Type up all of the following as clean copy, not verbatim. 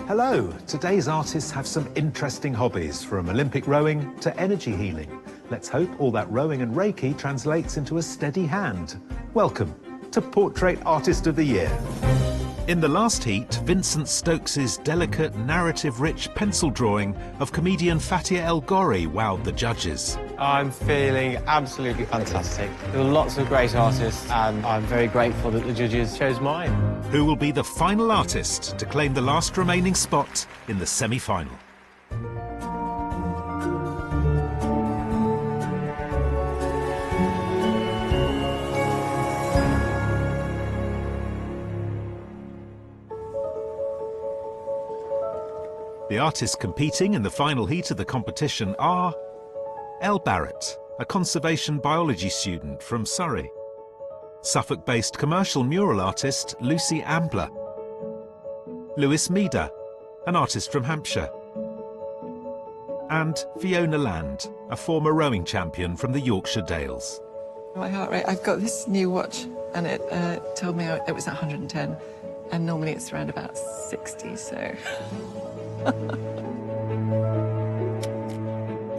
Hello, today's artists have some interesting hobbies, from Olympic rowing to energy healing. Let's hope all that rowing and Reiki translates into a steady hand. Welcome to Portrait Artist of the Year. In the last heat, Vincent Stokes's delicate, narrative-rich pencil drawing of comedian Fatia El Ghori wowed the judges. I'm feeling absolutely fantastic. There were lots of great artists, and I'm very grateful that the judges chose mine. Who will be the final artist to claim the last remaining spot in the semi-final? The artists competing in the final heat of the competition are Elle Barrett, a conservation biology student from Surrey; Suffolk-based commercial mural artist Lucy Ambler; Lewis Meader, an artist from Hampshire; and Fiona Land, a former rowing champion from the Yorkshire Dales. My heart rate, I've got this new watch and it told me it was at 110, and normally it's around about 60, so...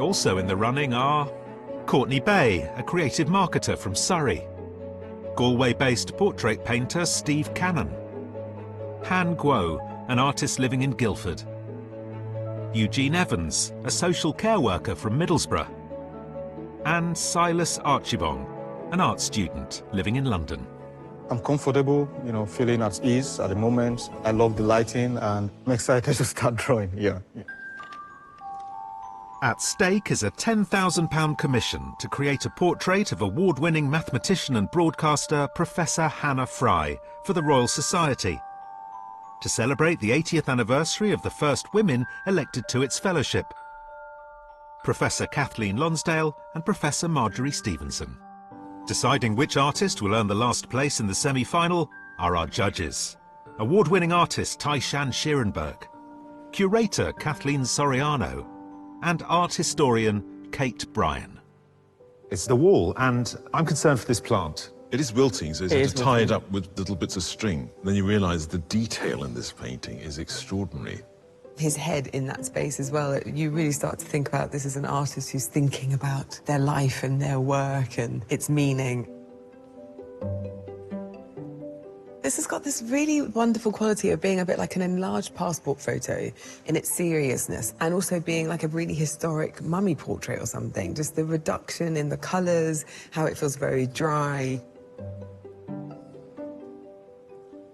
Also in the running are Courtney Bay, a creative marketer from Surrey; Galway-based portrait painter Steve Cannon; Han Guo, an artist living in Guildford; Eugene Evans, a social care worker from Middlesbrough; and Silas Archibong, an art student living in London. I'm comfortable, feeling at ease at the moment. I love the lighting and I'm excited to start drawing, yeah. At stake is a £10,000 commission to create a portrait of award-winning mathematician and broadcaster Professor Hannah Fry for the Royal Society, to celebrate the 80th anniversary of the first women elected to its fellowship, Professor Kathleen Lonsdale and Professor Marjorie Stevenson. Deciding which artist will earn the last place in the semi-final are our judges: award-winning artist Taishan Schierenberg, curator Kathleen Soriano, and art historian Kate Bryan. It's the wall, and I'm concerned for this plant. It is wilting, so you have to tie it up with little bits of string. Then you realise the detail in this painting is extraordinary. His head in that space as well, you really start to think about this as an artist who's thinking about their life and their work and its meaning. This has got this really wonderful quality of being a bit like an enlarged passport photo in its seriousness, and also being like a really historic mummy portrait or something. Just the reduction in the colours, how it feels very dry.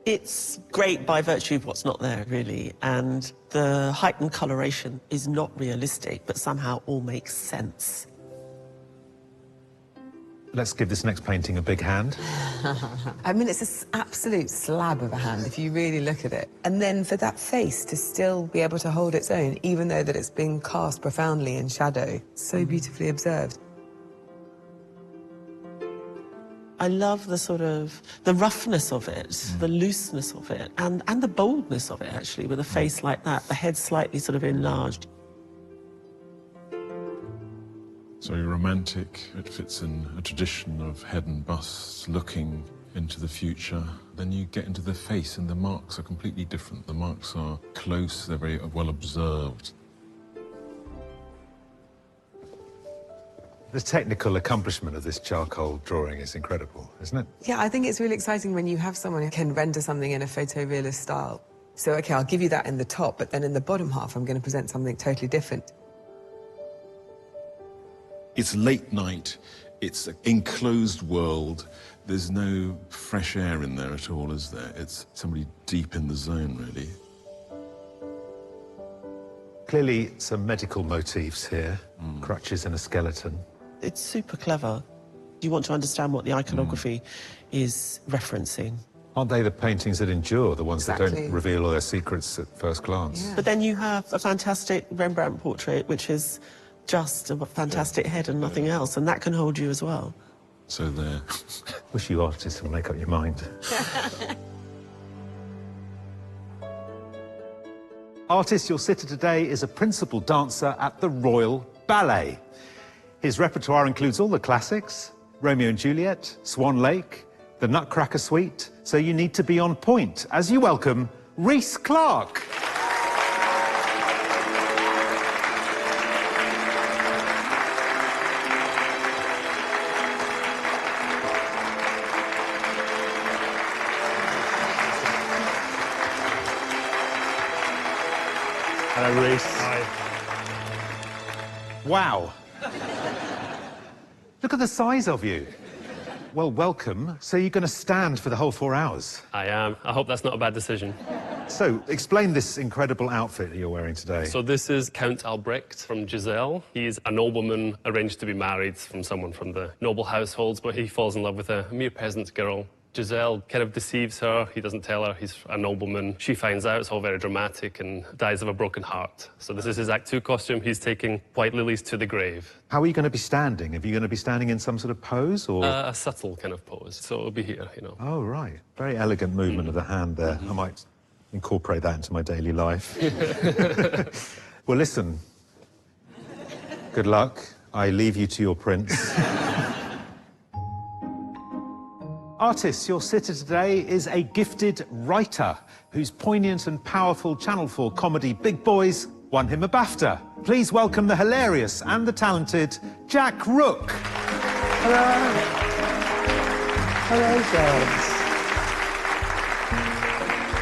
It's great by virtue of what's not there, really, and the heightened coloration is not realistic, but somehow all makes sense. Let's give this next painting a big hand. I mean, it's an absolute slab of a hand if you really look at it. And then for that face to still be able to hold its own, even though that it's been cast profoundly in shadow, so beautifully observed. I love the roughness of it, the looseness of it, and the boldness of it, actually, with a face like that, the head slightly sort of enlarged. It's very romantic. It fits in a tradition of head and bust looking into the future. Then you get into the face and the marks are completely different. The marks are close, they're very well observed. The technical accomplishment of this charcoal drawing is incredible, isn't it? Yeah, I think it's really exciting when you have someone who can render something in a photorealist style. So, OK, I'll give you that in the top, but then in the bottom half, I'm going to present something totally different. It's late night, it's an enclosed world. There's no fresh air in there at all, is there? It's somebody deep in the zone, really. Clearly some medical motifs here, crutches and a skeleton. It's super clever. You want to understand what the iconography is referencing. Aren't they the paintings that endure, the ones that don't reveal all their secrets at first glance? Yeah. But then you have a fantastic Rembrandt portrait, which is just a fantastic head and nothing else, and that can hold you as well. So there. Wish you artists would make up your mind. Artist you'll sitter today is a principal dancer at the Royal Ballet. His repertoire includes all the classics, Romeo and Juliet, Swan Lake, The Nutcracker Suite, so you need to be on point as you welcome Rhys Clark. Hello, Rhys. Hi. Wow. Look at the size of you. Well, welcome. So you're going to stand for the whole 4 hours? I am. I hope that's not a bad decision. So, explain this incredible outfit that you're wearing today. So this is Count Albrecht from Giselle. He's a nobleman arranged to be married from someone from the noble households, but he falls in love with a mere peasant girl. Giselle kind of deceives her. He doesn't tell her he's a nobleman. She finds out. It's all very dramatic and dies of a broken heart. So this is his Act 2 costume. He's taking white lilies to the grave. How are you going to be standing? Are you going to be standing in some sort of pose, or...? A subtle kind of pose. So it'll be here, you know. Oh, right. Very elegant movement of the hand there. I might incorporate that into my daily life. Well, listen. Good luck. I leave you to your prince. Artist, your sitter today is a gifted writer whose poignant and powerful Channel 4 comedy Big Boys won him a BAFTA. Please welcome the hilarious and the talented Jack Rook. Hello. Hello, girls.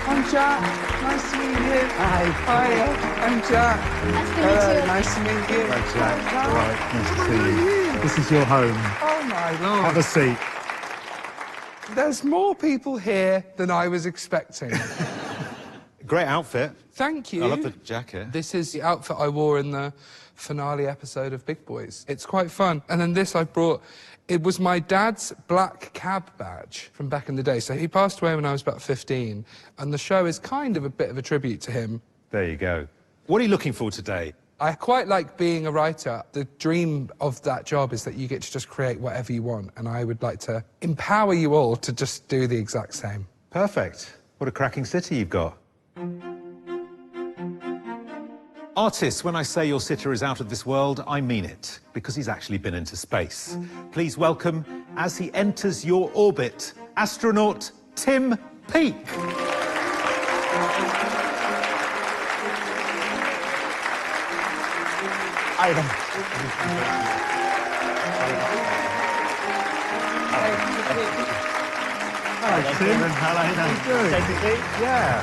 I'm Jack. Nice to meet you. Hi. Hiya. I'm Jack. Nice to meet Hello. you. Nice to meet you. Hi, Jack. All right, nice to How see are you. you? This is your home. Oh, my Lord. Have a seat. There's more people here than I was expecting. Great outfit. Thank you. I love the jacket. This is the outfit I wore in the finale episode of Big Boys. It's quite fun. And then this I brought, it was my dad's black cab badge from back in the day. So he passed away when I was about 15, and the show is kind of a bit of a tribute to him. There you go. What are you looking for today? I quite like being a writer. The dream of that job is that you get to just create whatever you want, and I would like to empower you all to just do the exact same. Perfect. What a cracking city you've got. Artists, when I say your sitter is out of this world, I mean it, because he's actually been into space. Please welcome, as he enters your orbit, astronaut Tim Peake. Hi then. Hello, Tim. Hello then. Take a seat. Yeah.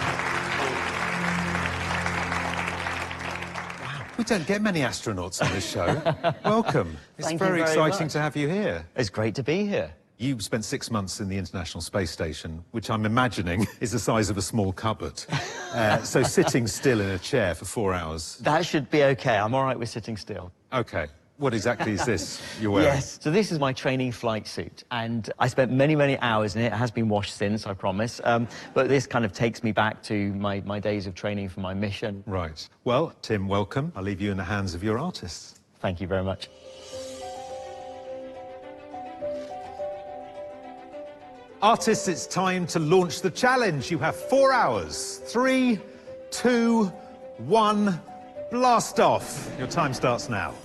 Wow, we don't get many astronauts on this show. Welcome. It's Thank you very very exciting much. to have you here. It's great to be here. You spent 6 months in the International Space Station, which I'm imagining is the size of a small cupboard. So sitting still in a chair for 4 hours. That should be okay. I'm all right with sitting still. OK. What exactly is this you're wearing? Yes. So this is my training flight suit, and I spent many, many hours in it. It has been washed since, I promise. But this kind of takes me back to my days of training for my mission. Right. Well, Tim, welcome. I'll leave you in the hands of your artists. Thank you very much. Artists, it's time to launch the challenge. You have 4 hours. 3, 2, 1, blast off. Your time starts now.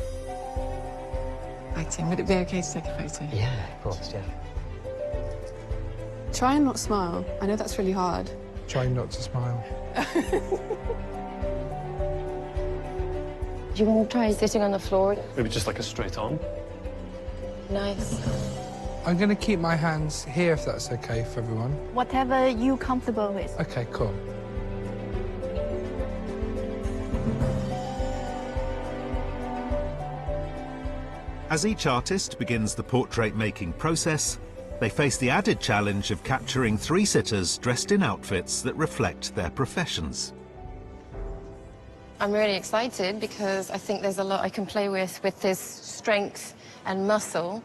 Hi, Tim. Would it be okay to take a photo? Yeah, of course, yeah. Try and not smile. I know that's really hard. Try not to smile. Do you want to try sitting on the floor? Maybe just like a straight on. Nice. I'm going to keep my hands here, if that's okay for everyone. Whatever you're comfortable with. Okay, cool. As each artist begins the portrait-making process, they face the added challenge of capturing 3 sitters dressed in outfits that reflect their professions. I'm really excited because I think there's a lot I can play with his strength and muscle.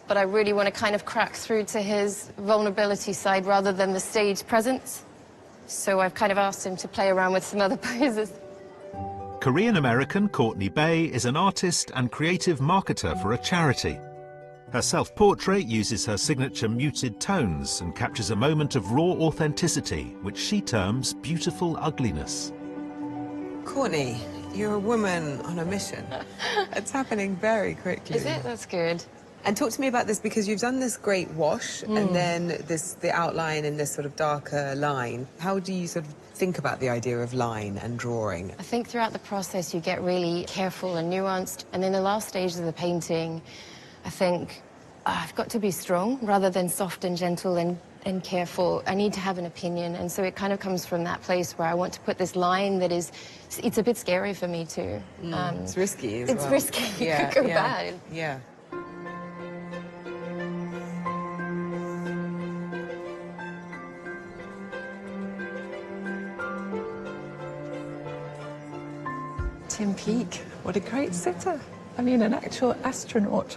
But I really want to kind of crack through to his vulnerability side rather than the stage presence. So I've kind of asked him to play around with some other poses. Korean-American Courtney Bay is an artist and creative marketer for a charity. Her self-portrait uses her signature muted tones and captures a moment of raw authenticity, which she terms beautiful ugliness. Courtney, You're a woman on a mission. It's happening very quickly. Is it? That's good. And talk to me about this, because you've done this great wash and then the outline and this sort of darker line. How do you sort of think about the idea of line and drawing? I think throughout the process you get really careful and nuanced, and in the last stages of the painting, I think I've got to be strong rather than soft and gentle and careful. I need to have an opinion, and so it kind of comes from that place where I want to put this line that is, it's a bit scary for me too. It's risky as well. It's risky. It could go bad. Yeah. Tim Peake, what a great sitter. I mean, an actual astronaut.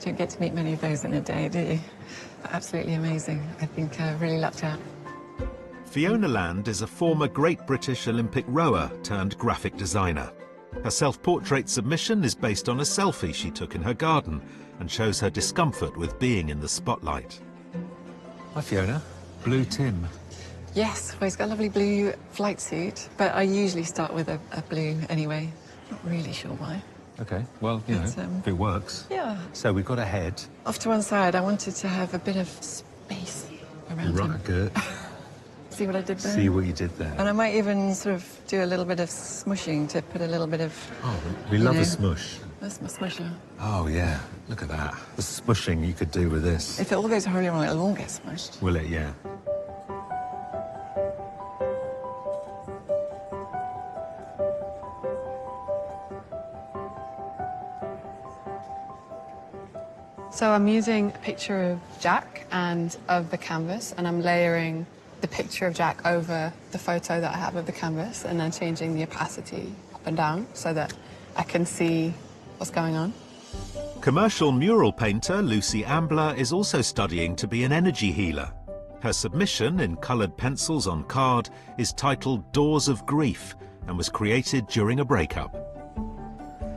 Don't get to meet many of those in a day, do you? Absolutely amazing. I think I really lucked out. Fiona Land is a former Great British Olympic rower turned graphic designer. Her self-portrait submission is based on a selfie she took in her garden and shows her discomfort with being in the spotlight. Hi, Fiona. Blue Tim. Yes, well, he's got a lovely blue flight suit, but I usually start with a blue anyway. Not really sure why. OK, well, you know, if it works. Yeah. So we've got a head. Off to one side, I wanted to have a bit of space around him. Right, good. See what I did there? See what you did there. And I might even sort of do a little bit of smushing to put a little bit of... Oh, we love a smush. That's my smusher. Oh, yeah. Look at that. The smushing you could do with this. If it all goes horribly wrong, it'll all get smushed. Will it? Yeah. So I'm using a picture of Jack and of the canvas, and I'm layering the picture of Jack over the photo that I have of the canvas, and then changing the opacity up and down so that I can see what's going on. Commercial mural painter Lucy Ambler is also studying to be an energy healer. Her submission in coloured pencils on card is titled Doors of Grief and was created during a breakup.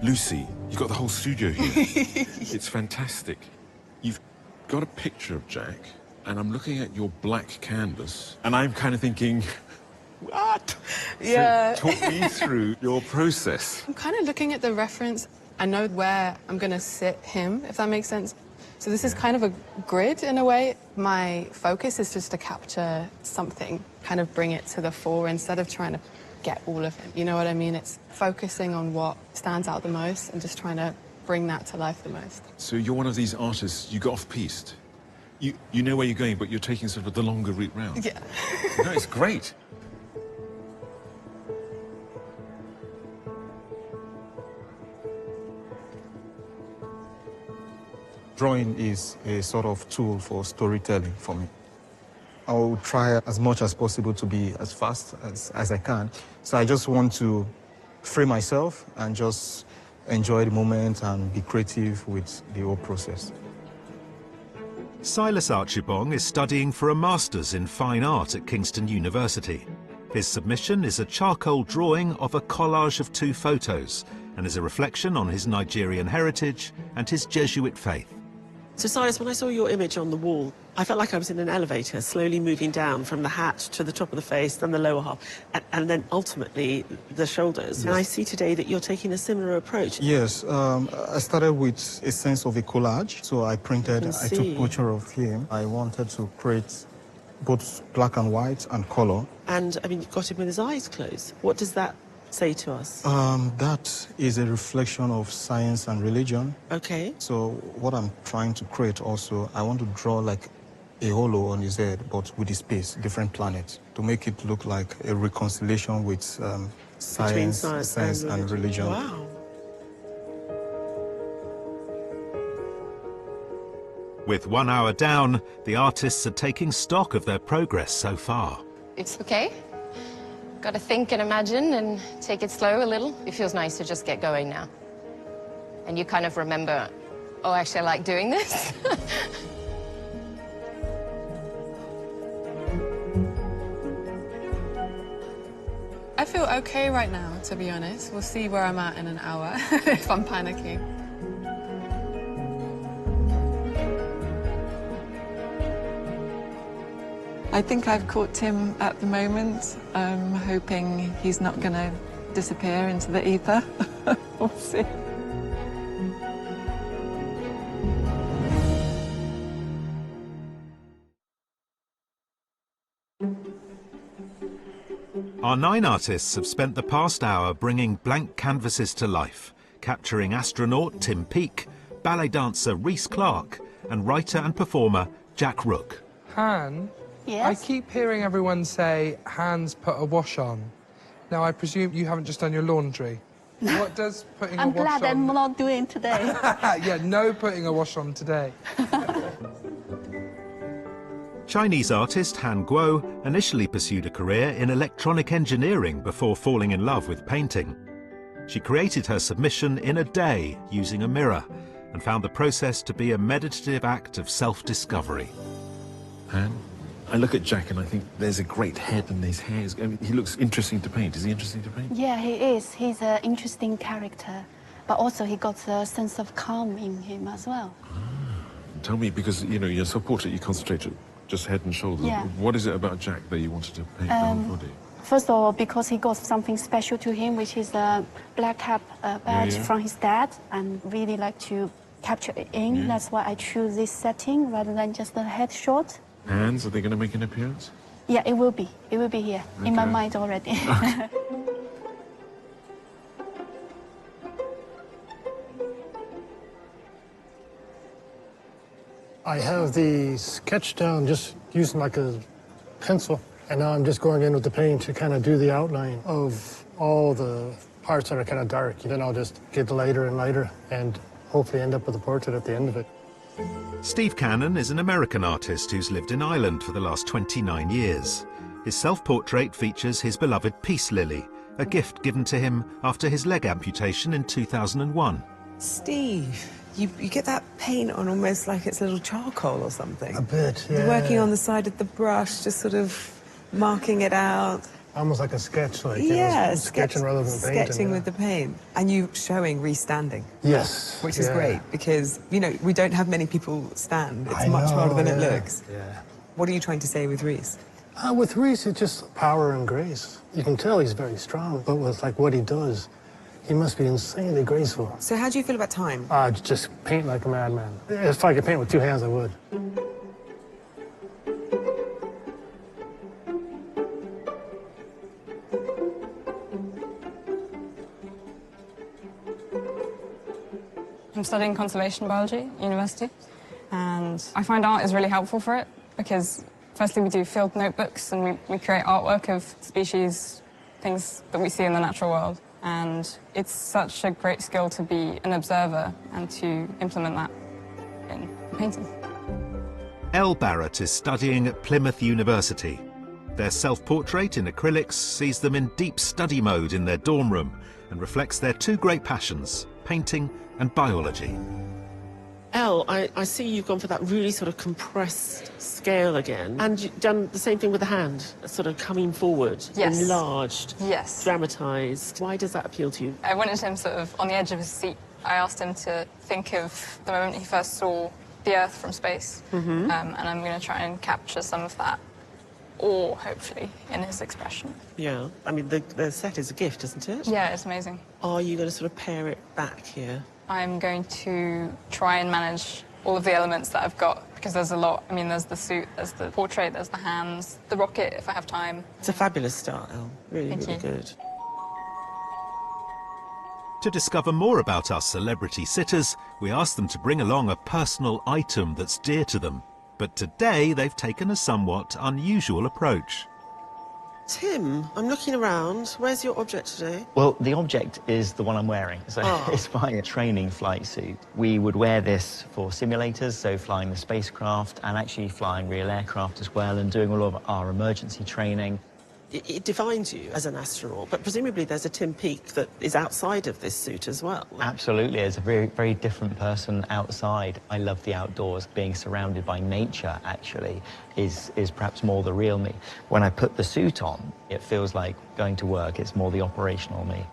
Lucy, you've got the whole studio here. It's fantastic. You've got a picture of Jack, and I'm looking at your black canvas, and I'm kind of thinking, what? Yeah. So talk me through your process. I'm kind of looking at the reference. I know where I'm going to sit him, if that makes sense. So this is kind of a grid in a way. My focus is just to capture something, kind of bring it to the fore instead of trying to get all of him. You know what I mean? It's focusing on what stands out the most and just trying to bring that to life the most. So you're one of these artists, you got off-piste. You know where you're going, but you're taking sort of the longer route round. Yeah. No, it's great. Drawing is a sort of tool for storytelling for me. I will try as much as possible to be as fast as I can. So I just want to free myself and just enjoy the moment and be creative with the whole process. Silas Archibong is studying for a Master's in Fine Art at Kingston University. His submission is a charcoal drawing of a collage of two photos and is a reflection on his Nigerian heritage and his Jesuit faith. So, Silas, when I saw your image on the wall, I felt like I was in an elevator, slowly moving down from the hat to the top of the face, then the lower half, and then ultimately the shoulders. Yes. And I see today that you're taking a similar approach. Yes, I started with a sense of a collage. So I took a picture of him. I wanted to create both black and white and color. And, I mean, you've got him with his eyes closed. What does that say to us? That is a reflection of science and religion. Okay. So what I'm trying to create also, I want to draw like a halo on his head, but with his space, different planets, to make it look like a reconciliation with science and religion. Wow. With 1 hour down, the artists are taking stock of their progress so far. It's okay. Got to think and imagine and take it slow a little. It feels nice to just get going now. And you kind of remember, oh, actually, I like doing this. I feel okay right now, to be honest. We'll see where I'm at in an hour if I'm panicking. I think I've caught Tim at the moment. I'm hoping he's not going to disappear into the ether. We'll see. Our 9 artists have spent the past hour bringing blank canvases to life, capturing astronaut Tim Peake, ballet dancer Rhys Clark, and writer and performer Jack Rook. Han, Yes? I keep hearing everyone say, Han's put a wash on. Now, I presume you haven't just done your laundry. What does putting a I'm wash on... glad I'm not doing today. Yeah, no putting a wash on today. Chinese artist Han Guo initially pursued a career in electronic engineering before falling in love with painting. She created her submission in a day using a mirror and found the process to be a meditative act of self-discovery. Han, I look at Jack and I think there's a great head and his hair is... I mean, he looks interesting to paint. Is he interesting to paint? Yeah, he is. He's an interesting character. But also he got a sense of calm in him as well. Tell me, because, you know, you're so portrait, you concentrate on just head and shoulders. Yeah. What is it about Jack that you wanted to paint the whole body? First of all, because he got something special to him, which is a black cap badge from his dad, and really like to capture it in. That's why I choose this setting rather than just the head shot. Hands, are they going to make an appearance? Yeah, it will be. It will be here in my mind already. Okay. I have the sketch down just using like a pencil, and now I'm just going in with the paint to kind of do the outline of all the parts that are kind of dark. Then I'll just get lighter and lighter and hopefully end up with a portrait at the end of it. Steve Cannon is an American artist who's lived in Ireland for the last 29 years. His self-portrait features his beloved peace lily, a gift given to him after his leg amputation in 2001. Steve, you get that paint on almost like it's a little charcoal or something. A bit, yeah. You're working on the side of the brush, just sort of marking it out. Almost like a sketch, like sketching rather than painting. Sketching with the paint. And you showing Rhys standing. Yes. Which is great, because, you know, we don't have many people stand. It's much harder than it looks. Yeah. What are you trying to say with Rhys? With Rhys, it's just power and grace. You can tell he's very strong, but with like what he does, he must be insanely graceful. So how do you feel about time? Just paint like a madman. If I could paint with 2 hands, I would. I'm studying conservation biology at university, and I find art is really helpful for it because firstly we do field notebooks and we create artwork of species, things that we see in the natural world, and it's such a great skill to be an observer and to implement that in painting. Elle Barrett is studying at Plymouth University. Their self-portrait in acrylics sees them in deep study mode in their dorm room and reflects their 2 great passions, painting and biology. Elle, I see you've gone for that really sort of compressed scale again, and you've done the same thing with the hand, sort of coming forward, enlarged, dramatised. Why does that appeal to you? I wanted him sort of on the edge of his seat. I asked him to think of the moment he first saw the Earth from space, and I'm going to try and capture some of that, or hopefully in his expression. Yeah, I mean, the set is a gift, isn't it? Yeah, it's amazing. Are you going to sort of pare it back here? I'm going to try and manage all of the elements that I've got, because there's a lot. I mean, there's the suit, there's the portrait, there's the hands, the rocket, if I have time. It's a fabulous start, Elle. Really, Thank really you. good. To discover more about our celebrity sitters, we asked them to bring along a personal item that's dear to them. But today, they've taken a somewhat unusual approach. Tim, I'm looking around. Where's your object today? Well, the object is the one I'm wearing. So it's my training flight suit. We would wear this for simulators, so flying the spacecraft and actually flying real aircraft as well and doing all of our emergency training. It defines you as an astronaut, but presumably there's a Tim Peake that is outside of this suit as well. Absolutely, as a very, very different person outside. I love the outdoors. Being surrounded by nature, actually, is perhaps more the real me. When I put the suit on, it feels like going to work. It's more the operational me.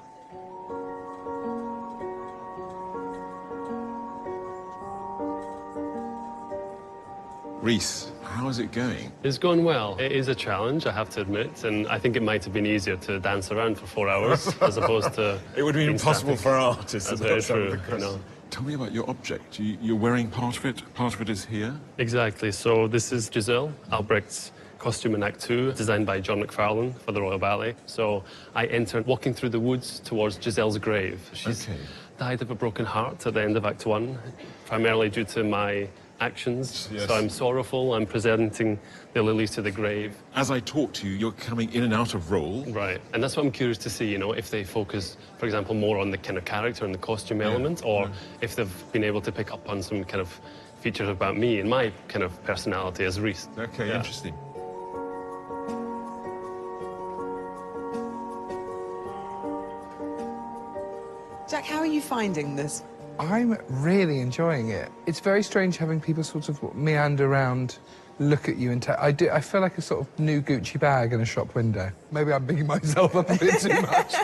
Rhys, How is it going? It's going well. It is a challenge, I have to admit, and I think it might have been easier to dance around for 4 hours as opposed to... It would have been being impossible static. for artists. That's very true, you know. Tell me about your object. You're wearing part of it. Part of it is here. Exactly. So this is Giselle Albrecht's costume in Act 2, designed by John McFarlane for the Royal Ballet. So I enter walking through the woods towards Giselle's grave. She's died of a broken heart at the end of Act 1, primarily due to my actions. Yes. So I'm sorrowful. I'm presenting the lilies to the grave. As I talk to you, you're coming in and out of role. Right, and that's what I'm curious to see, you know, if they focus, for example, more on the kind of character and the costume element, or if they've been able to pick up on some kind of features about me and my kind of personality as Rhys. Okay, interesting. Jack, how are you finding this? I'm really enjoying it. It's very strange having people sort of meander around, look at you and I feel like a sort of new Gucci bag in a shop window. Maybe I'm bigging myself up a bit too much.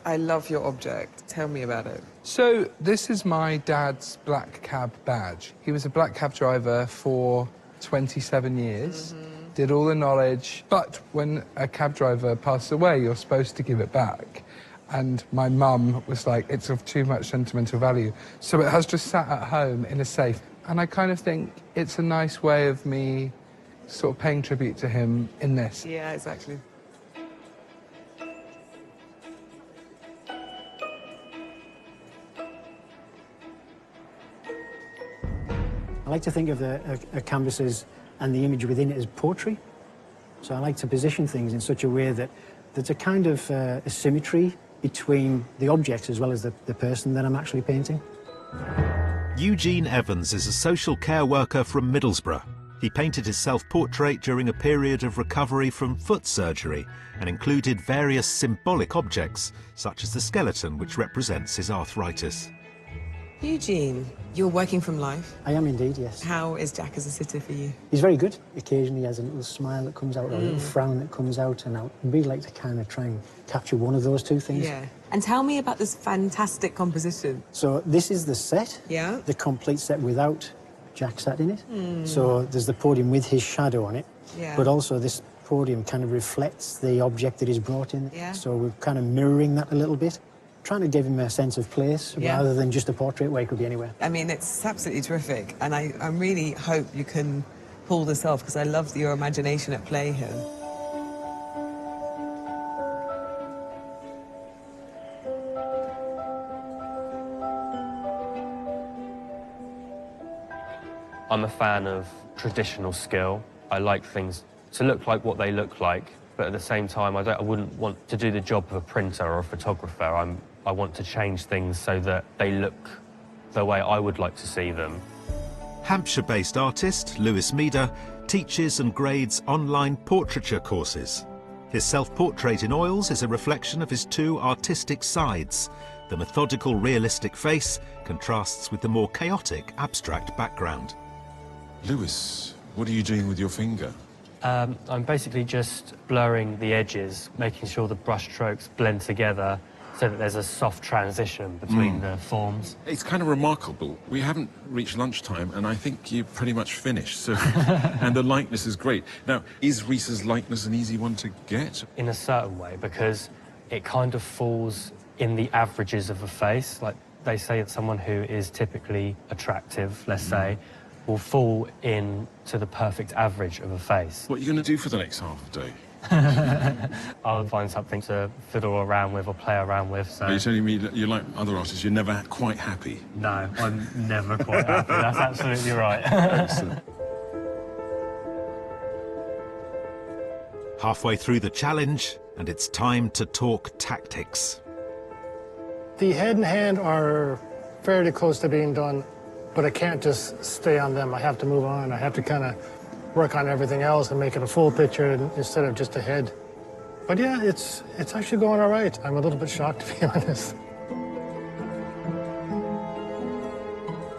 I love your object. Tell me about it. So this is my dad's black cab badge. He was a black cab driver for 27 years, did all the knowledge, but when a cab driver passes away, you're supposed to give it back. And my mum was like, it's of too much sentimental value. So it has just sat at home in a safe. And I kind of think it's a nice way of me sort of paying tribute to him in this. Yeah, exactly. I like to think of the canvases and the image within it as poetry. So I like to position things in such a way that there's a kind of a symmetry between the objects as well as the person that I'm actually painting. Eugene Evans is a social care worker from Middlesbrough. He painted his self-portrait during a period of recovery from foot surgery and included various symbolic objects, such as the skeleton which represents his arthritis. Eugene, you're working from life. I am indeed, yes. How is Jack as a sitter for you? He's very good. Occasionally he has a little smile that comes out, or a little frown that comes out, and I'd really like to kind of try and capture one of those two things. Yeah. And tell me about this fantastic composition. So this is the set. Yeah. The complete set without Jack sat in it. So there's the podium with his shadow on it. Yeah. But also this podium kind of reflects the object that he's brought in. Yeah. So we're kind of mirroring that a little bit. Trying to give him a sense of place rather than just a portrait where he could be anywhere. I mean, it's absolutely terrific. And I really hope you can pull this off, because I love your imagination at play here. I'm a fan of traditional skill. I like things to look like what they look like, but at the same time, I wouldn't want to do the job of a printer or a photographer. I want to change things so that they look the way I would like to see them. Hampshire-based artist Lewis Meader teaches and grades online portraiture courses. His self-portrait in oils is a reflection of his two artistic sides. The methodical, realistic face contrasts with the more chaotic, abstract background. Lewis, what are you doing with your finger? I'm basically just blurring the edges, making sure the brush strokes blend together so that there's a soft transition between the forms. It's kind of remarkable. We haven't reached lunchtime, and I think you're pretty much finished. So, and the likeness is great. Now, is Rhys's likeness an easy one to get? In a certain way, because it kind of falls in the averages of a face. Like they say that someone who is typically attractive, let's say, will fall into the perfect average of a face. What are you going to do for the next half a day? I'll find something to fiddle around with or play around with. So. Are you telling me that you're like other artists, you're never quite happy? No, I'm never quite happy. That's absolutely right. Excellent. Halfway through the challenge, and it's time to talk tactics. The head and hand are fairly close to being done, but I can't just stay on them. I have to move on. I have to kind of work on everything else and make it a full picture instead of just a head. But yeah, it's actually going all right. I'm a little bit shocked, to be honest.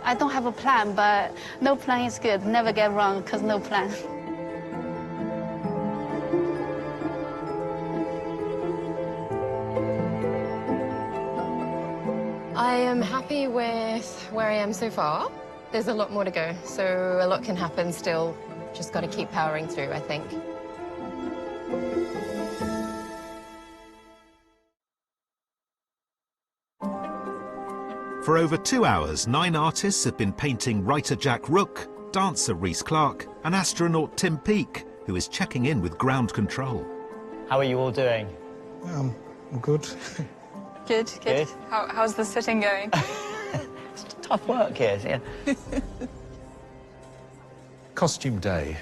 I don't have a plan, but no plan is good. Never get wrong, because no plan. I am happy with where I am so far. There's a lot more to go, so a lot can happen still Just got to keep powering through, I think. For over 2 hours, 9 artists have been painting writer Jack Rook, dancer Rhys Clark, and astronaut Tim Peake, who is checking in with ground control. How are you all doing? I'm good. Good, good. How's the sitting going? It's tough work here, yeah. Costume day.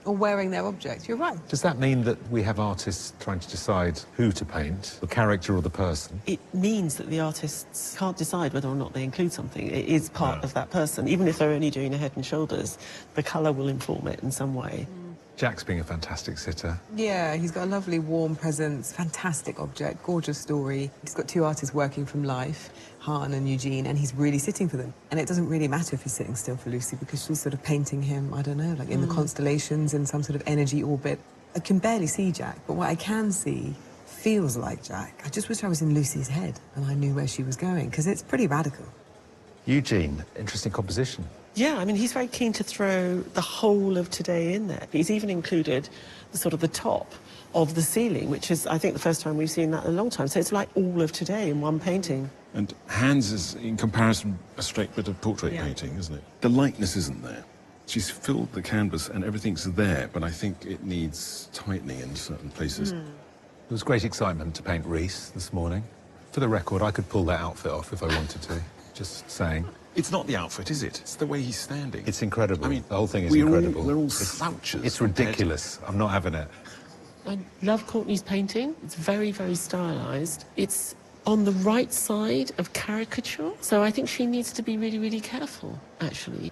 Or wearing their object, you're right. Does that mean that we have artists trying to decide who to paint, the character or the person? It means that the artists can't decide whether or not they include something. It is part of that person. Even if they're only doing a head and shoulders, the colour will inform it in some way. Jack's being a fantastic sitter. Yeah, he's got a lovely, warm presence, fantastic object, gorgeous story. He's got 2 artists working from life, Han and Eugene, and he's really sitting for them. And it doesn't really matter if he's sitting still for Lucy, because she's sort of painting him, I don't know, like in the constellations, in some sort of energy orbit. I can barely see Jack, but what I can see feels like Jack. I just wish I was in Lucy's head and I knew where she was going, because it's pretty radical. Eugene, interesting composition. Yeah, I mean, he's very keen to throw the whole of today in there. He's even included the sort of the top of the ceiling, which is, I think, the first time we've seen that in a long time. So it's like all of today in one painting. And Hans is, in comparison, a straight bit of portrait painting, isn't it? The likeness isn't there. She's filled the canvas and everything's there, but I think it needs tightening in certain places. There was great excitement to paint Rhys this morning. For the record, I could pull that outfit off if I wanted to. Just saying. It's not the outfit, is it? It's the way he's standing. It's incredible. I mean, the whole thing is incredible. We're all slouches. It's ridiculous. I'm not having it. I love Courtney's painting. It's very, very stylised. It's on the right side of caricature, so I think she needs to be really, really careful, actually.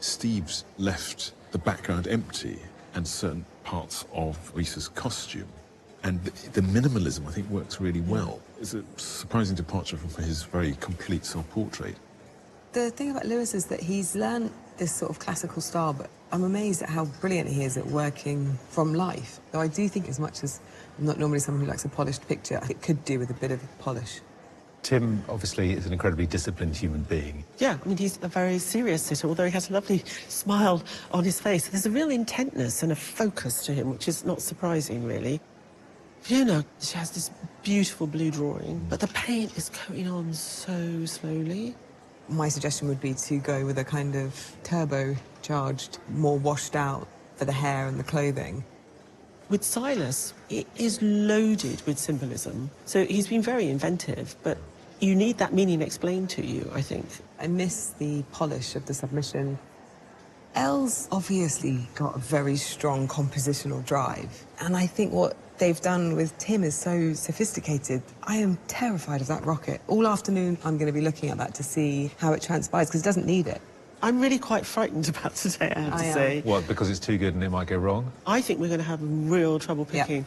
Steve's left the background empty and certain parts of Lisa's costume. And the minimalism, I think, works really well. It's a surprising departure from his very complete self-portrait. The thing about Lewis is that he's learned this sort of classical style, but I'm amazed at how brilliant he is at working from life. Though I do think, as much as I'm not normally someone who likes a polished picture, it could do with a bit of polish. Tim, obviously, is an incredibly disciplined human being. Yeah, I mean, he's a very serious sitter, although he has a lovely smile on his face. There's a real intentness and a focus to him, which is not surprising, really. Fiona, she has this beautiful blue drawing, but the paint is going on so slowly. My suggestion would be to go with a kind of turbocharged, more washed out for the hair and the clothing. With Silas, it is loaded with symbolism. So he's been very inventive, but you need that meaning explained to you, I think. I miss the polish of the submission. Elle's obviously got a very strong compositional drive, and I think what they've done with Tim is so sophisticated. I am terrified of that rocket. All afternoon, I'm going to be looking at that to see how it transpires, because it doesn't need it. I'm really quite frightened about today, I have to say. What, because it's too good and it might go wrong? I think we're going to have real trouble picking. Yep.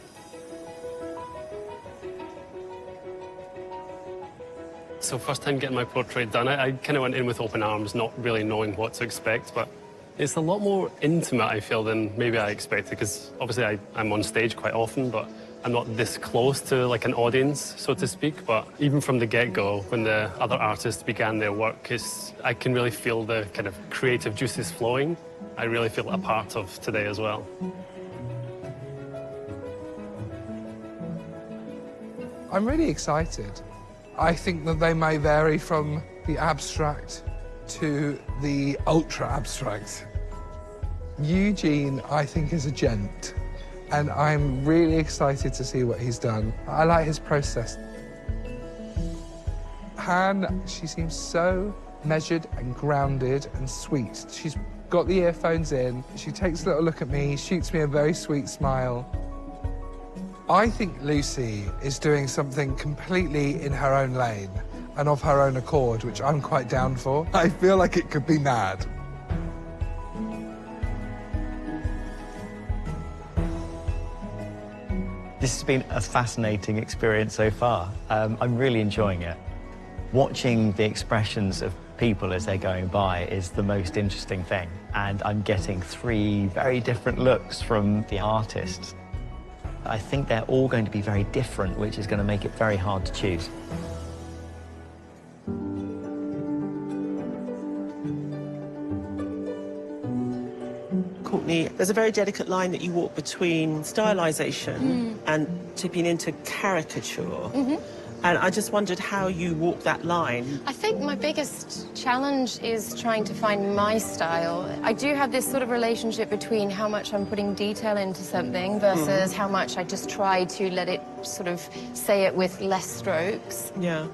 So first time getting my portrait done, I kind of went in with open arms, not really knowing what to expect, but it's a lot more intimate, I feel, than maybe I expected, because obviously I'm on stage quite often, but I'm not this close to like an audience, so to speak. But even from the get-go, when the other artists began their work, I can really feel the kind of creative juices flowing. I really feel a part of today as well. I'm really excited. I think that they may vary from the abstract to the ultra-abstract. Eugene, I think, is a gent, and I'm really excited to see what he's done. I like his process. Han, she seems so measured and grounded and sweet. She's got the earphones in, she takes a little look at me, shoots me a very sweet smile. I think Lucy is doing something completely in her own lane and of her own accord, which I'm quite down for. I feel like it could be mad. This has been a fascinating experience so far. I'm really enjoying it. Watching the expressions of people as they're going by is the most interesting thing. And I'm getting 3 very different looks from the artists. I think they're all going to be very different, which is going to make it very hard to choose. absolutely. There's a very delicate line that you walk between stylisation and tipping into caricature. And I just wondered how you walk that line. I think my biggest challenge is trying to find my style. I do have this sort of relationship between how much I'm putting detail into something versus how much I just try to let it sort of say it with less strokes. Yeah.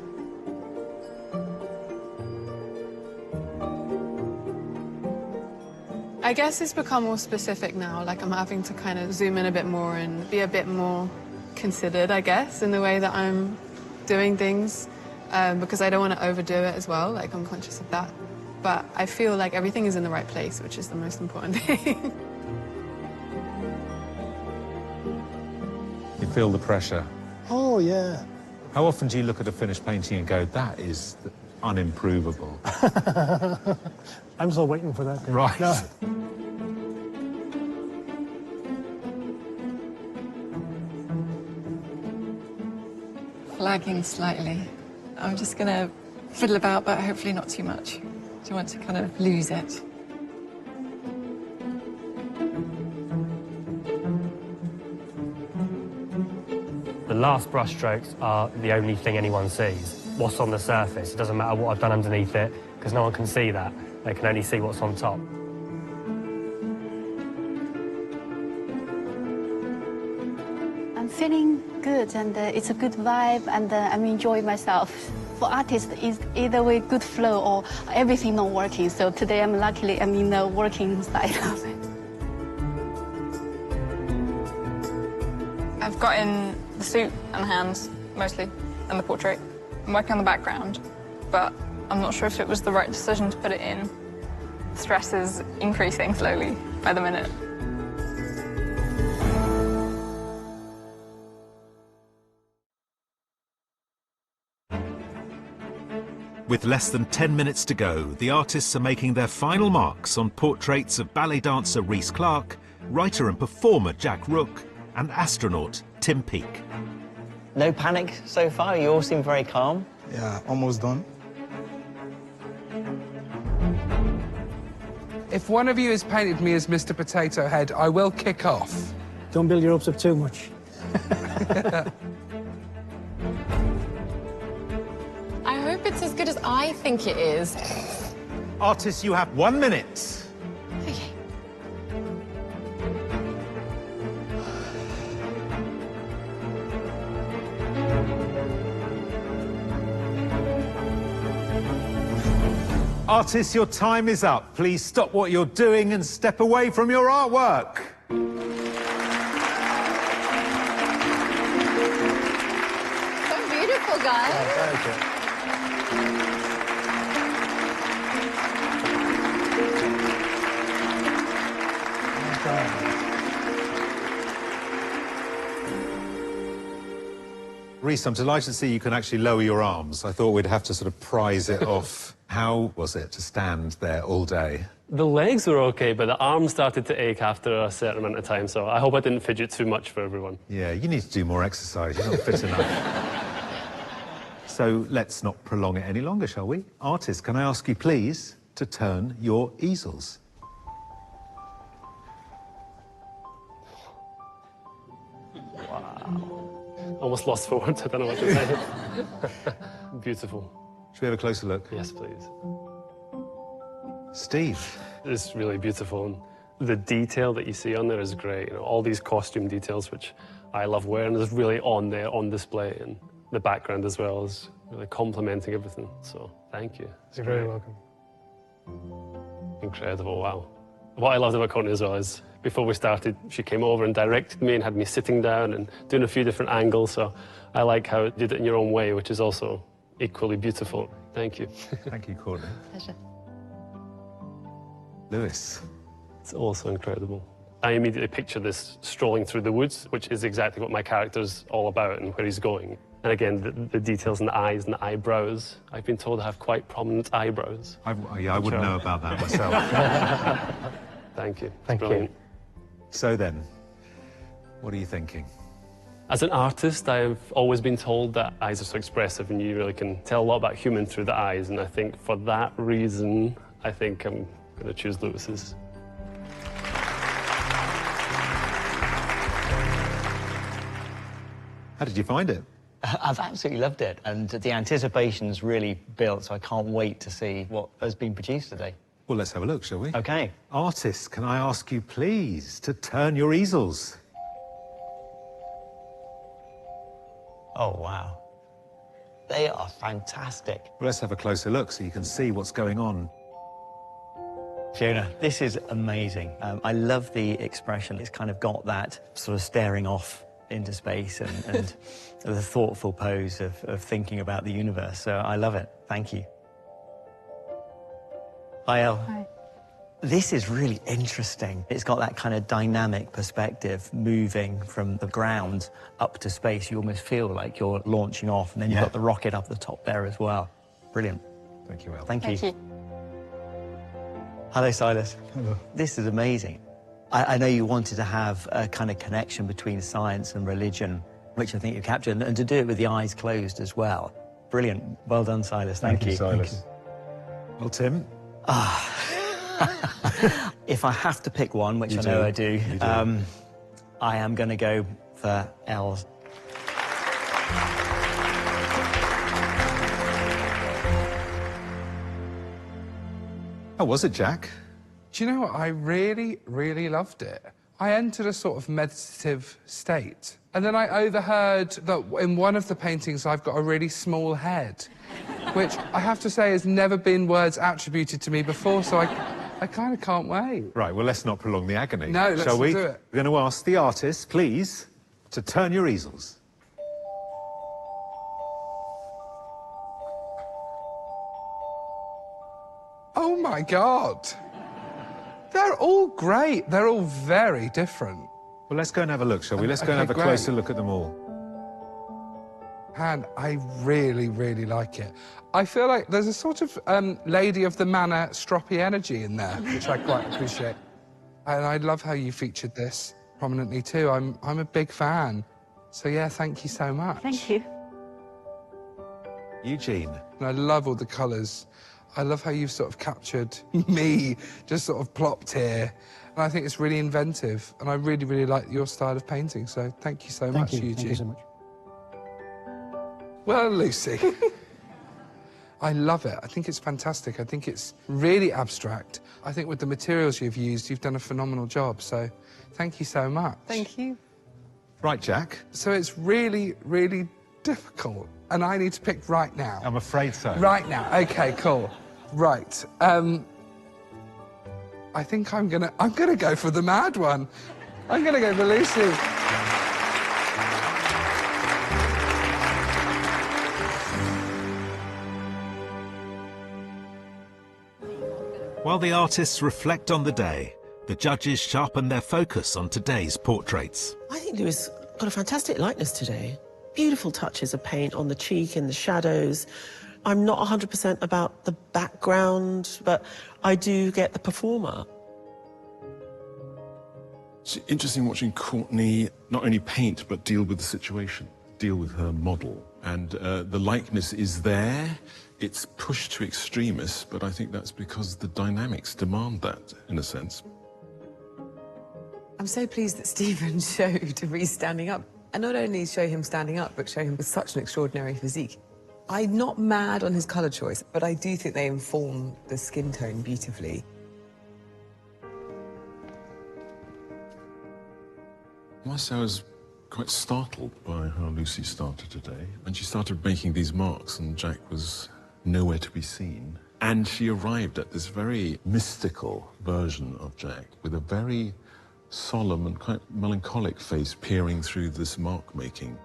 I guess it's become more specific now. Like, I'm having to kind of zoom in a bit more and be a bit more considered, I guess, in the way that I'm doing things, because I don't want to overdo it as well. Like, I'm conscious of that. But I feel like everything is in the right place, which is the most important thing. You feel the pressure. Oh, yeah. How often do you look at a finished painting and go, that is unimprovable? I'm still waiting for that. Right. No. Lagging slightly. I'm just going to fiddle about, but hopefully not too much. Don't want to kind of lose it. The last brush strokes are the only thing anyone sees. What's on the surface. It doesn't matter what I've done underneath it, because no one can see that. They can only see what's on top. I'm feeling good, and it's a good vibe, and I'm enjoying myself. For artists, it's either way good flow or everything not working. So today, luckily, I'm in the working side of it. I've got in the suit and the hands, mostly, and the portrait. I'm working on the background, but I'm not sure if it was the right decision to put it in. The stress is increasing slowly by the minute. With less than 10 minutes to go, the artists are making their final marks on portraits of ballet dancer Rhys Clark, writer and performer Jack Rook, and astronaut Tim Peake. No panic so far? You all seem very calm. Yeah, almost done. If one of you has painted me as Mr. Potato Head, I will kick off. Don't build your hopes up too much. I hope it's as good as I think it is. Artists, you have 1 minute. Okay. Artists, your time is up. Please stop what you're doing and step away from your artwork. So beautiful, guys. Thank you. Rhys, I'm delighted to see you can actually lower your arms. I thought we'd have to sort of prise it off. How was it to stand there all day? The legs were okay, but the arms started to ache after a certain amount of time, so I hope I didn't fidget too much for everyone. Yeah, you need to do more exercise. You're not fit enough. So let's not prolong it any longer, shall we? Artists, can I ask you please to turn your easels? Almost lost for words, I don't know what to say. Beautiful. Should we have a closer look? Yes, please. Steve. It's really beautiful. And the detail that you see on there is great. You know, all these costume details, which I love wearing, is really on there, on display. And the background as well is really complementing everything. So thank you. You're very welcome. Incredible, wow. What I loved about Courtney as well is before we started, she came over and directed me and had me sitting down and doing a few different angles. So I like how you did it in your own way, which is also equally beautiful. Thank you. Thank you, Courtney. Pleasure. Lewis. It's also incredible. I immediately picture this strolling through the woods, which is exactly what my character's all about and where he's going. And again, the details in the eyes and the eyebrows. I've been told I have quite prominent eyebrows. I wouldn't know about that myself. Thank you. Thank you. Brilliant. So then, what are you thinking? As an artist, I've always been told that eyes are so expressive and you really can tell a lot about human through the eyes. And I think for that reason, I think I'm going to choose Lewis's. How did you find it? I've absolutely loved it, and the anticipation's really built, so I can't wait to see what has been produced today. Well, let's have a look, shall we? OK. Artists, can I ask you, please, to turn your easels? Oh, wow. They are fantastic. Well, let's have a closer look so you can see what's going on. Fiona, this is amazing. I love the expression. It's kind of got that sort of staring off into space and the thoughtful pose of thinking about the universe. So I love it. Thank you. Hi, Elle. Hi. This is really interesting. It's got that kind of dynamic perspective, moving from the ground up to space. You almost feel like you're launching off, and then you've got the rocket up the top there as well. Brilliant. Thank you, Elle. Thank you. Hello, Silas. Hello. This is amazing. I know you wanted to have a kind of connection between science and religion, which I think you captured, and to do it with the eyes closed as well. Brilliant. Well done, Silas. Thank you. Silas. Well, Tim? If I have to pick one, which I know I do, I am going to go for Elle's. How was it, Jack? Do you know what? I really, really loved it. I entered a sort of meditative state. And then I overheard that in one of the paintings I've got a really small head, which I have to say has never been words attributed to me before, so I kind of can't wait. Right, well, let's not prolong the agony. No, let's shall we? do it. We're going to ask the artists, please, to turn your easels. Oh, my God. They're all great. They're all very different. Well, let's go and have a look, shall we? Let's go and have a great. closer look at them all. And I really, really like it. I feel like there's a sort of Lady of the Manor stroppy energy in there, which I quite appreciate. And I love how you featured this prominently too. I'm a big fan. So yeah, thank you so much. Thank you. Eugene. And I love all the colours. I love how you've sort of captured me, just sort of plopped here. And I think it's really inventive. And I really, really like your style of painting. So thank you so much, Eugene. Thank you so much. Well, Lucy, I love it. I think it's fantastic. I think it's really abstract. I think with the materials you've used, you've done a phenomenal job. So thank you so much. Thank you. Right, Jack. So it's really, really difficult. And I need to pick right now. I'm afraid so. Right now. OK, cool. Right. I think I'm gonna go for the mad one. I'm gonna go for Lucy. While the artists reflect on the day, the judges sharpen their focus on today's portraits. I think Lewis got a fantastic likeness today. Beautiful touches of paint on the cheek and the shadows. I'm not 100% about the background, but I do get the performer. It's interesting watching Courtney not only paint, but deal with the situation, deal with her model. And the likeness is there. It's pushed to extremis, but I think that's because the dynamics demand that, in a sense. I'm so pleased that Stephen showed Reece standing up. And not only show him standing up, but show him with such an extraordinary physique. I'm not mad on his colour choice, but I do think they inform the skin tone beautifully. I must say I was quite startled by how Lucy started today. And she started making these marks, and Jack was nowhere to be seen. And she arrived at this very mystical version of Jack with a very solemn and quite melancholic face peering through this mark-making.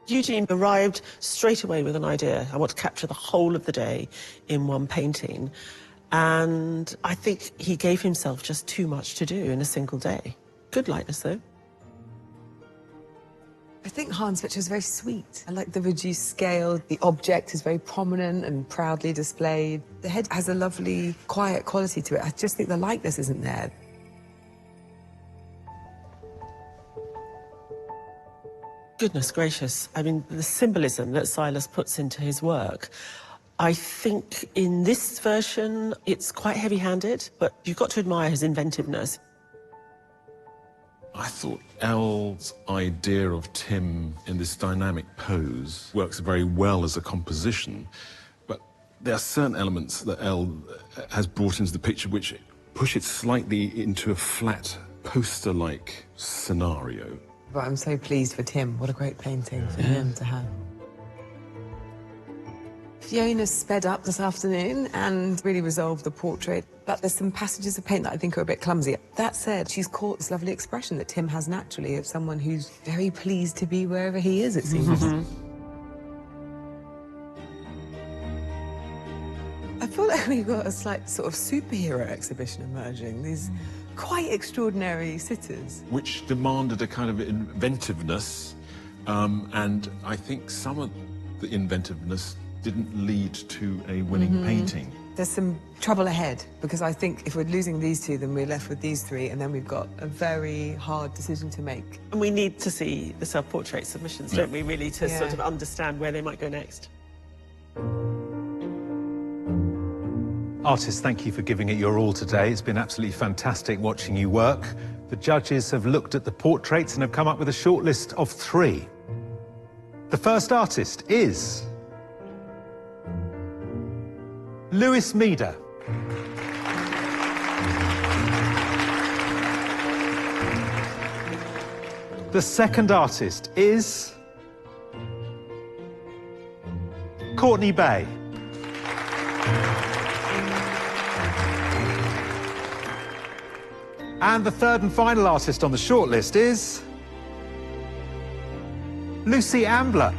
Eugene arrived straight away with an idea. I want to capture the whole of the day in one painting. And I think he gave himself just too much to do in a single day. Good likeness, though. I think Hans' picture is very sweet. I like the reduced scale. The object is very prominent and proudly displayed. The head has a lovely, quiet quality to it. I just think the likeness isn't there. Goodness gracious. I mean, the symbolism that Silas puts into his work, I think in this version, it's quite heavy-handed, but you've got to admire his inventiveness. I thought Elle's idea of Tim in this dynamic pose works very well as a composition, but there are certain elements that Elle has brought into the picture which push it slightly into a flat poster-like scenario. But I'm so pleased for Tim. What a great painting for him to have. Fiona sped up this afternoon and really resolved the portrait, but there's some passages of paint that I think are a bit clumsy. That said, she's caught this lovely expression that Tim has naturally of someone who's very pleased to be wherever he is, it seems. I feel like we've got a slight sort of superhero exhibition emerging. These quite extraordinary sitters. Which demanded a kind of inventiveness, and I think some of the inventiveness didn't lead to a winning painting. There's some trouble ahead, because I think if we're losing these two, then we're left with these three, and then we've got a very hard decision to make. And we need to see the self-portrait submissions, don't we, really, to sort of understand where they might go next. Artists, thank you for giving it your all today. It's been absolutely fantastic watching you work. The judges have looked at the portraits and have come up with a short list of 3. The first artist is Lewis Meader. The second artist is Courtney Bay. And the third and final artist on the shortlist is Lucy Ambler.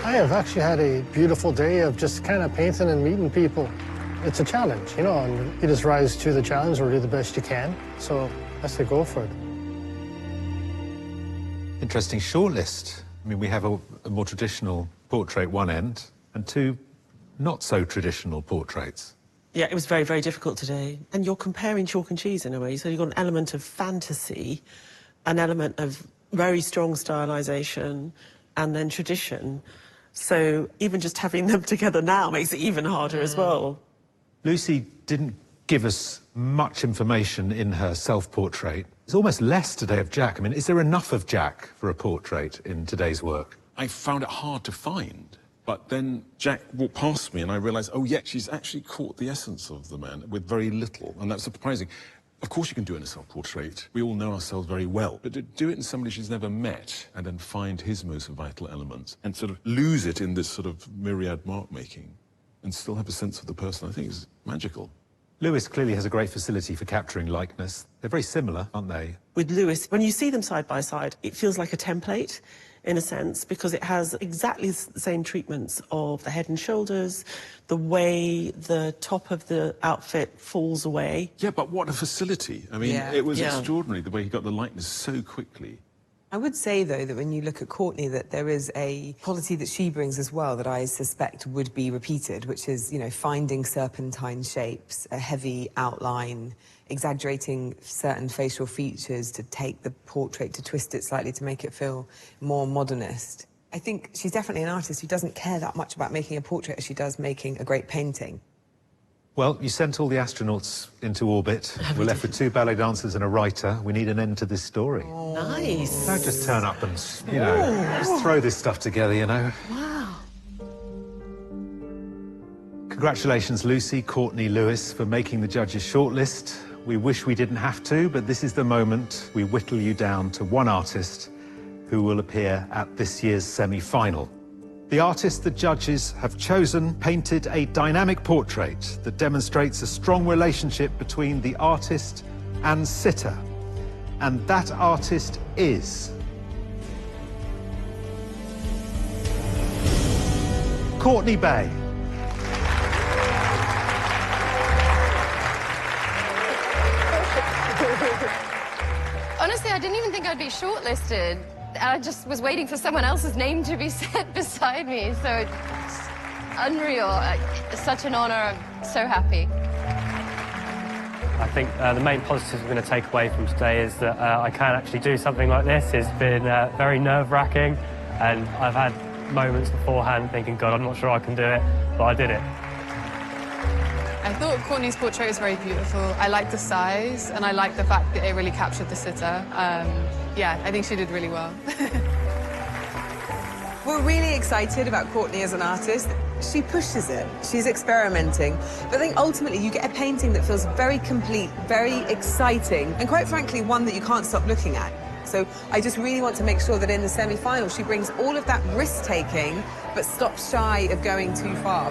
I have actually had a beautiful day of just kind of painting and meeting people. It's a challenge, you know, and you just rise to the challenge or do the best you can. So that's the go for it. Interesting shortlist. I mean, we have a more traditional portrait one end and 2 not so traditional portraits. Yeah, it was very, very difficult today. And you're comparing chalk and cheese in a way. So you've got an element of fantasy, an element of very strong stylisation, and then tradition. So even just having them together now makes it even harder as well. Lucy didn't give us much information in her self-portrait. There's almost less today of Jack. I mean, is there enough of Jack for a portrait in today's work? I found it hard to find. But then Jack walked past me and I realised, oh yeah, she's actually caught the essence of the man with very little, and that's surprising. Of course you can do it in a self-portrait. We all know ourselves very well. But to do it in somebody she's never met and then find his most vital elements and sort of lose it in this sort of myriad mark-making and still have a sense of the person, I think is magical. Lewis clearly has a great facility for capturing likeness. They're very similar, aren't they? With Lewis, when you see them side by side, it feels like a template, in a sense, because it has exactly the same treatments of the head and shoulders, the way the top of the outfit falls away. Yeah, but what a facility. I mean, it was extraordinary the way he got the likeness so quickly. I would say, though, that when you look at Courtney, that there is a quality that she brings as well that I suspect would be repeated, which is, you know, finding serpentine shapes, a heavy outline, exaggerating certain facial features to take the portrait, to twist it slightly to make it feel more modernist. I think she's definitely an artist who doesn't care that much about making a portrait as she does making a great painting. Well, you sent all the astronauts into orbit. We're left with 2 ballet dancers and a writer. We need an end to this story. Oh. Nice. Don't just turn up and, you know, just throw this stuff together, you know. Wow. Congratulations, Lucy, Courtney, Lewis, for making the judges' shortlist. We wish we didn't have to, but this is the moment we whittle you down to 1 artist who will appear at this year's semi-final. The artist the judges have chosen painted a dynamic portrait that demonstrates a strong relationship between the artist and sitter. And that artist is Courtney Bay. Honestly, I didn't even think I'd be shortlisted. I just was waiting for someone else's name to be said beside me, so it's unreal. It's such an honor. I'm so happy. I think the main positives we're going to take away from today is that I can actually do something like this. It's been very nerve-wracking, and I've had moments beforehand thinking, God, I'm not sure I can do it, but I did it. thought Courtney's portrait was very beautiful. I liked the size, and I liked the fact that it really captured the sitter. Yeah, I think she did really well. We're really excited about Courtney as an artist. She pushes it, she's experimenting, but I think ultimately you get a painting that feels very complete, very exciting, and quite frankly, one that you can't stop looking at. So I just really want to make sure that in the semi-final she brings all of that risk-taking, but stops shy of going too far.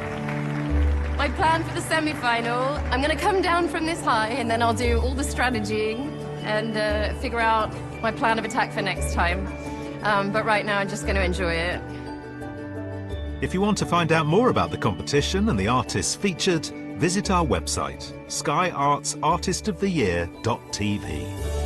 My plan for the semi-final, I'm going to come down from this high and then I'll do all the strategy and figure out my plan of attack for next time. But right now I'm just going to enjoy it. If you want to find out more about the competition and the artists featured, visit our website, skyartsartistoftheyear.tv.